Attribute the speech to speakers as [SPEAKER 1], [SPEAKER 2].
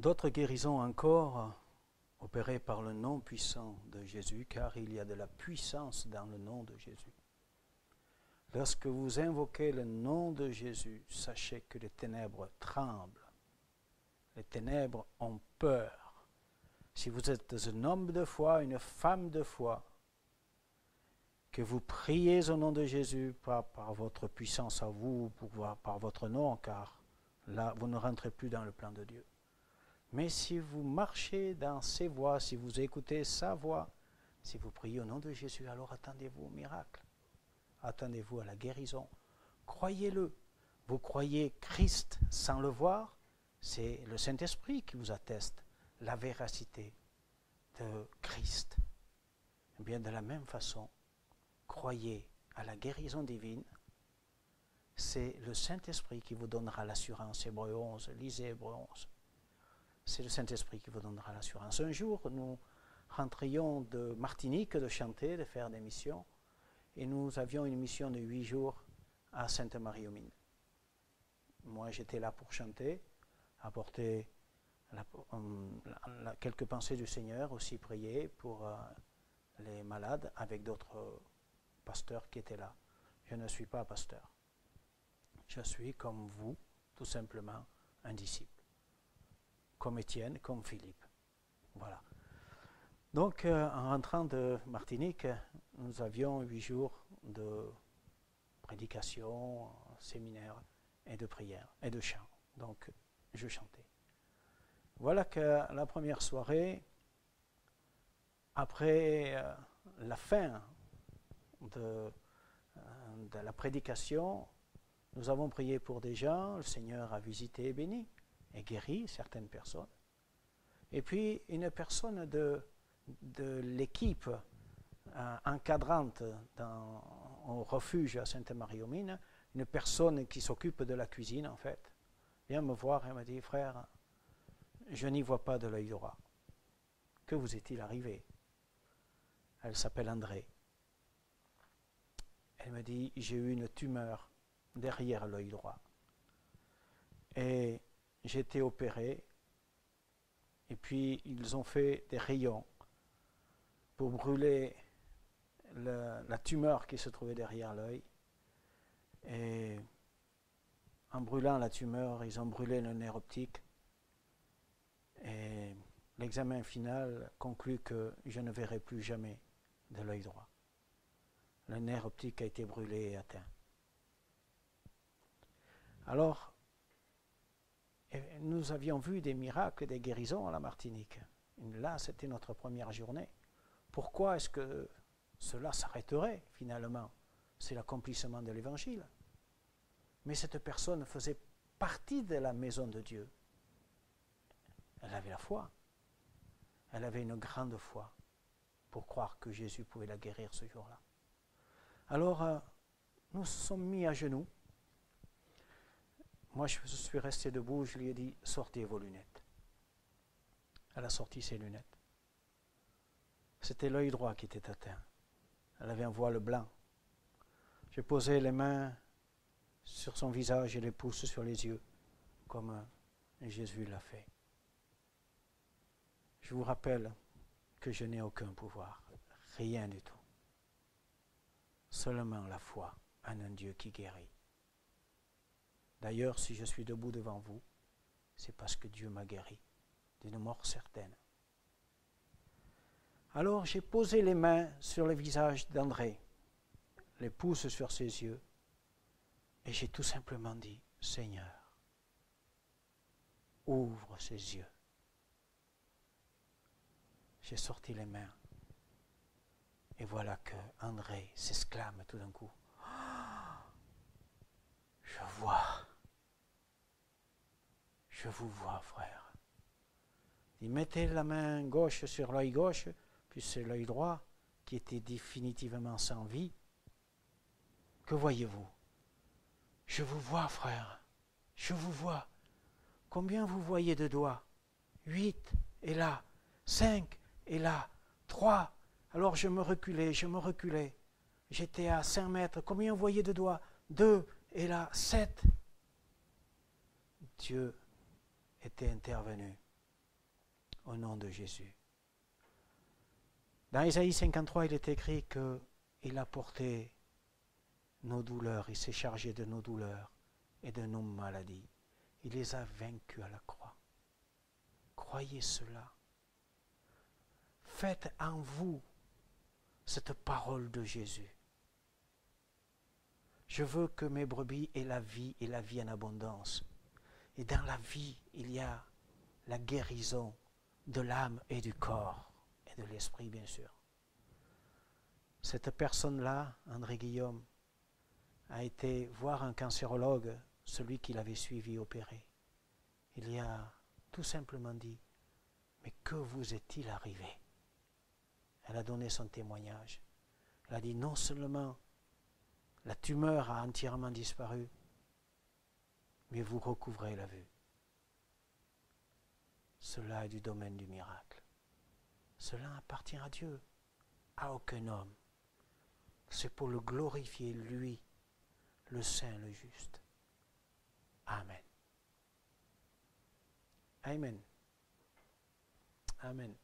[SPEAKER 1] D'autres guérisons encore opérées par le nom puissant de Jésus, car il y a de la puissance dans le nom de Jésus. Lorsque vous invoquez le nom de Jésus, sachez que les ténèbres tremblent. Les ténèbres ont peur. Si vous êtes un homme de foi, une femme de foi, que vous priez au nom de Jésus, pas par votre puissance à vous, par votre nom, car là, vous ne rentrez plus dans le plan de Dieu. Mais si vous marchez dans ses voies, si vous écoutez sa voix, si vous priez au nom de Jésus, alors attendez-vous au miracle. Attendez-vous à la guérison. Croyez-le. Vous croyez Christ sans le voir, c'est le Saint-Esprit qui vous atteste la véracité de Christ. Et bien de la même façon, croyez à la guérison divine, c'est le Saint-Esprit qui vous donnera l'assurance. Hébreux 11, lisez Hébreux 11. C'est le Saint-Esprit qui vous donnera l'assurance. Un jour, nous rentrions de Martinique, de chanter, de faire des missions, et nous avions une mission de 8 jours à Sainte-Marie-aux-Mines. Moi, j'étais là pour chanter, apporter quelques pensées du Seigneur, aussi prier pour les malades avec d'autres pasteurs qui étaient là. Je ne suis pas pasteur. Je suis comme vous, tout simplement, un disciple. Comme Étienne, comme Philippe. Voilà. Donc, en rentrant de Martinique, nous avions 8 jours de prédication, séminaire et de prière et de chant. Donc, je chantais. Voilà que la première soirée, après la fin de la prédication, nous avons prié pour des gens, le Seigneur a visité et béni et guéri certaines personnes. Et puis, une personne de l'équipe encadrante au refuge à Sainte-Marie-aux-Mines, une personne qui s'occupe de la cuisine, en fait, vient me voir et me dit, frère, je n'y vois pas de l'œil droit. Que vous est-il arrivé? Elle s'appelle André. Elle me dit, j'ai eu une tumeur derrière l'œil droit. Et j'ai été opéré, et puis ils ont fait des rayons pour brûler la tumeur qui se trouvait derrière l'œil. Et en brûlant la tumeur, ils ont brûlé le nerf optique. Et l'examen final conclut que je ne verrai plus jamais de l'œil droit. Le nerf optique a été brûlé et atteint. Alors, nous avions vu des miracles, des guérisons à la Martinique. Là, c'était notre première journée. Pourquoi est-ce que cela s'arrêterait finalement? C'est l'accomplissement de l'Évangile. Mais cette personne faisait partie de la maison de Dieu. Elle avait la foi. Elle avait une grande foi pour croire que Jésus pouvait la guérir ce jour-là. Alors, nous nous sommes mis à genoux. Moi, je suis resté debout, je lui ai dit, sortez vos lunettes. Elle a sorti ses lunettes. C'était l'œil droit qui était atteint. Elle avait un voile blanc. J'ai posé les mains sur son visage et les pouces sur les yeux, comme Jésus l'a fait. Je vous rappelle que je n'ai aucun pouvoir, rien du tout. Seulement la foi en un Dieu qui guérit. D'ailleurs, si je suis debout devant vous, c'est parce que Dieu m'a guéri d'une mort certaine. Alors j'ai posé les mains sur le visage d'André, les pouces sur ses yeux, et j'ai tout simplement dit, Seigneur, ouvre ses yeux. J'ai sorti les mains, et voilà que André s'exclame tout d'un coup, je vois. Je vous vois, frère. Il mettait la main gauche sur l'œil gauche, puis c'est l'œil droit qui était définitivement sans vie. Que voyez-vous? Je vous vois, frère. Je vous vois. Combien vous voyez de doigts? 8 est là, 5 est là, 3. Alors je me reculais. J'étais à 5 mètres. Combien vous voyez de doigts? 2 est là, 7. Dieu était intervenu au nom de Jésus. Dans Ésaïe 53, il est écrit qu'il a porté nos douleurs, il s'est chargé de nos douleurs et de nos maladies. Il les a vaincus à la croix. Croyez cela. Faites en vous cette parole de Jésus. Je veux que mes brebis aient la vie et la vie en abondance. Et dans la vie, il y a la guérison de l'âme et du corps, et de l'esprit, bien sûr. Cette personne-là, André Guillaume, a été voir un cancérologue, celui qui l'avait suivi opérer. Il y a tout simplement dit, mais que vous est-il arrivé? Elle a donné son témoignage. Elle a dit, non seulement la tumeur a entièrement disparu, mais vous recouvrez la vue. Cela est du domaine du miracle. Cela appartient à Dieu, à aucun homme. C'est pour le glorifier, lui, le saint, le juste. Amen. Amen. Amen.